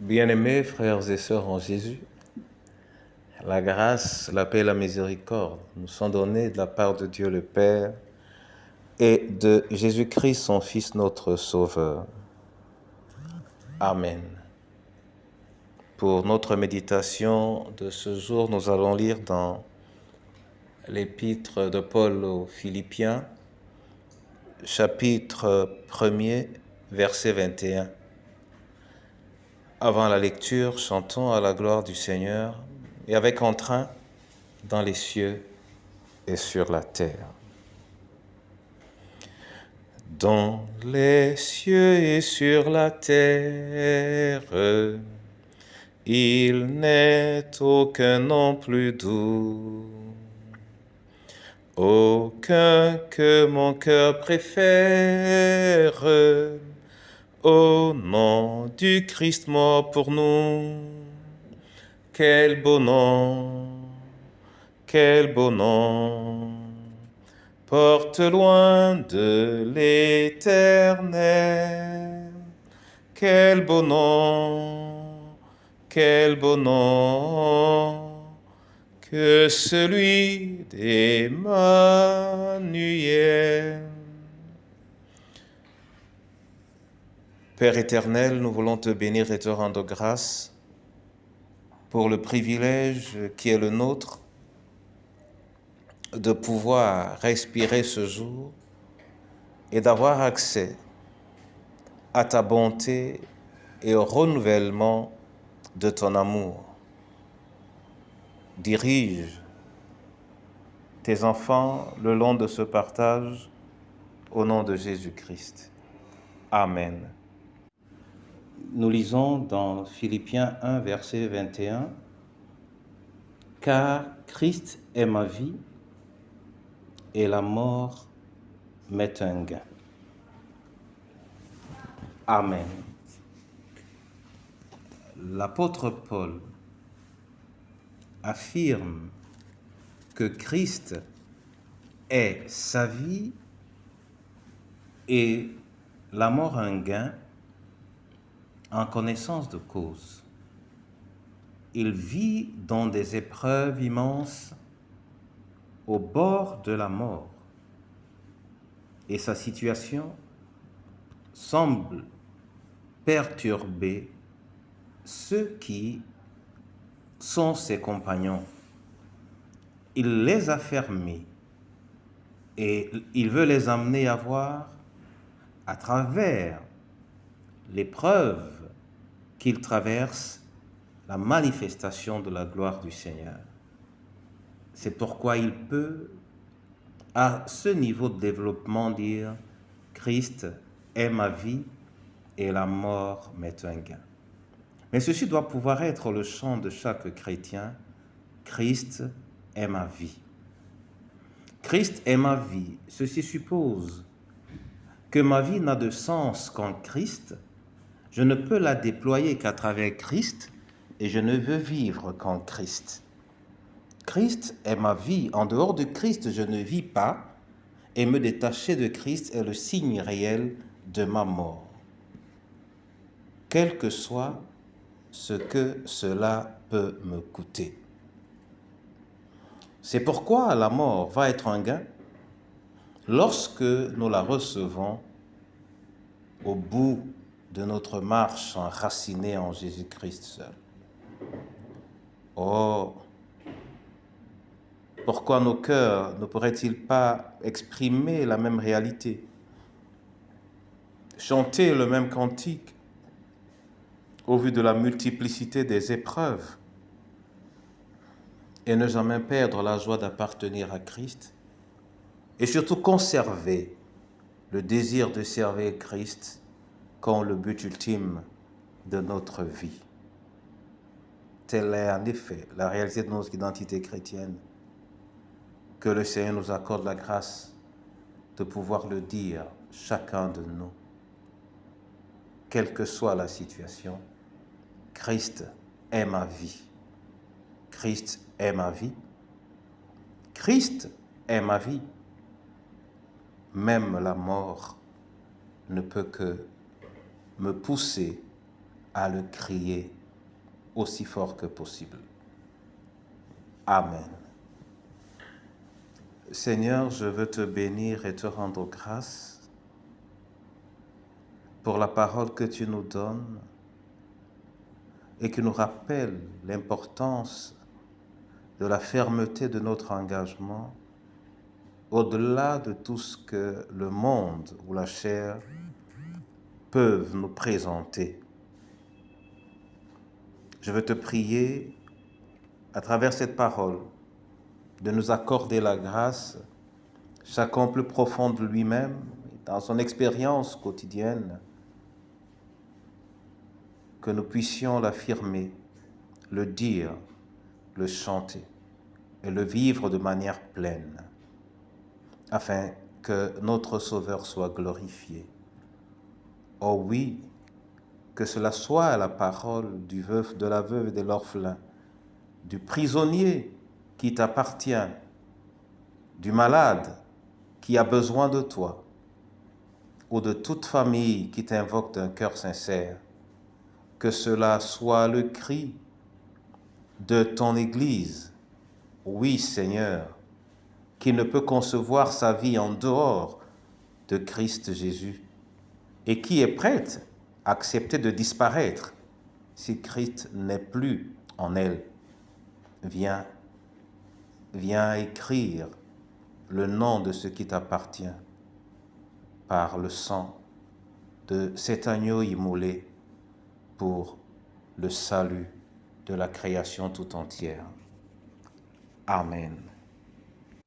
Bien-aimés frères et sœurs en Jésus, la grâce, la paix et la miséricorde nous sont données de la part de Dieu le Père et de Jésus-Christ, son Fils, notre Sauveur. Amen. Pour notre méditation de ce jour, nous allons lire dans l'épître de Paul aux Philippiens, chapitre 1er, verset 21. Avant la lecture, chantons à la gloire du Seigneur et avec entrain dans les cieux et sur la terre. Dans les cieux et sur la terre, il n'est aucun nom plus doux, aucun que mon cœur préfère, au nom du Christ mort pour nous. Quel beau nom, quel beau nom, porte loin de l'éternel. Quel beau nom que celui d'Emmanuel. Père éternel, nous voulons te bénir et te rendre grâce pour le privilège qui est le nôtre de pouvoir respirer ce jour et d'avoir accès à ta bonté et au renouvellement de ton amour. Dirige tes enfants le long de ce partage au nom de Jésus-Christ. Amen. Nous lisons dans Philippiens 1, verset 21, « Car Christ est ma vie et la mort m'est un gain. » Amen. L'apôtre Paul affirme que Christ est sa vie et la mort un gain en connaissance de cause. Il vit dans des épreuves immenses au bord de la mort et sa situation semble perturber ceux qui sont ses compagnons. Il les a fermés et il veut les amener à voir à travers l'épreuve qu'il traverse la manifestation de la gloire du Seigneur. C'est pourquoi il peut, à ce niveau de développement, dire « Christ est ma vie et la mort m'est un gain ». Mais ceci doit pouvoir être le chant de chaque chrétien. Christ est ma vie. Christ est ma vie. Ceci suppose que ma vie n'a de sens qu'en Christ. Je ne peux la déployer qu'à travers Christ et je ne veux vivre qu'en Christ. Christ est ma vie. En dehors de Christ, je ne vis pas et me détacher de Christ est le signe réel de ma mort. Quel que soit ce que cela peut me coûter. C'est pourquoi la mort va être un gain lorsque nous la recevons au bout de notre marche enracinée en Jésus-Christ seul. Oh, pourquoi nos cœurs ne pourraient-ils pas exprimer la même réalité, chanter le même cantique au vu de la multiplicité des épreuves et ne jamais perdre la joie d'appartenir à Christ et surtout conserver le désir de servir Christ comme le but ultime de notre vie. Telle est en effet la réalité de notre identité chrétienne. Que le Seigneur nous accorde la grâce de pouvoir le dire, chacun de nous, quelle que soit la situation. Christ est ma vie. Christ est ma vie. Christ est ma vie. Même la mort ne peut que me pousser à le crier aussi fort que possible. Amen. Seigneur, je veux te bénir et te rendre grâce pour la parole que tu nous donnes et qui nous rappelle l'importance de la fermeté de notre engagement au-delà de tout ce que le monde ou la chair peuvent nous présenter. Je veux te prier, à travers cette parole, de nous accorder la grâce, chacun plus profond de lui-même, dans son expérience quotidienne, que nous puissions l'affirmer, le dire, le chanter et le vivre de manière pleine, afin que notre Sauveur soit glorifié. Oh oui, que cela soit la parole du veuf, de la veuve et de l'orphelin, du prisonnier qui t'appartient, du malade qui a besoin de toi, ou de toute famille qui t'invoque d'un cœur sincère. Que cela soit le cri de ton Église, oui Seigneur, qui ne peut concevoir sa vie en dehors de Christ Jésus et qui est prête à accepter de disparaître si Christ n'est plus en elle. Viens écrire le nom de ce qui t'appartient par le sang de cet agneau immolé pour le salut de la création tout entière. Amen.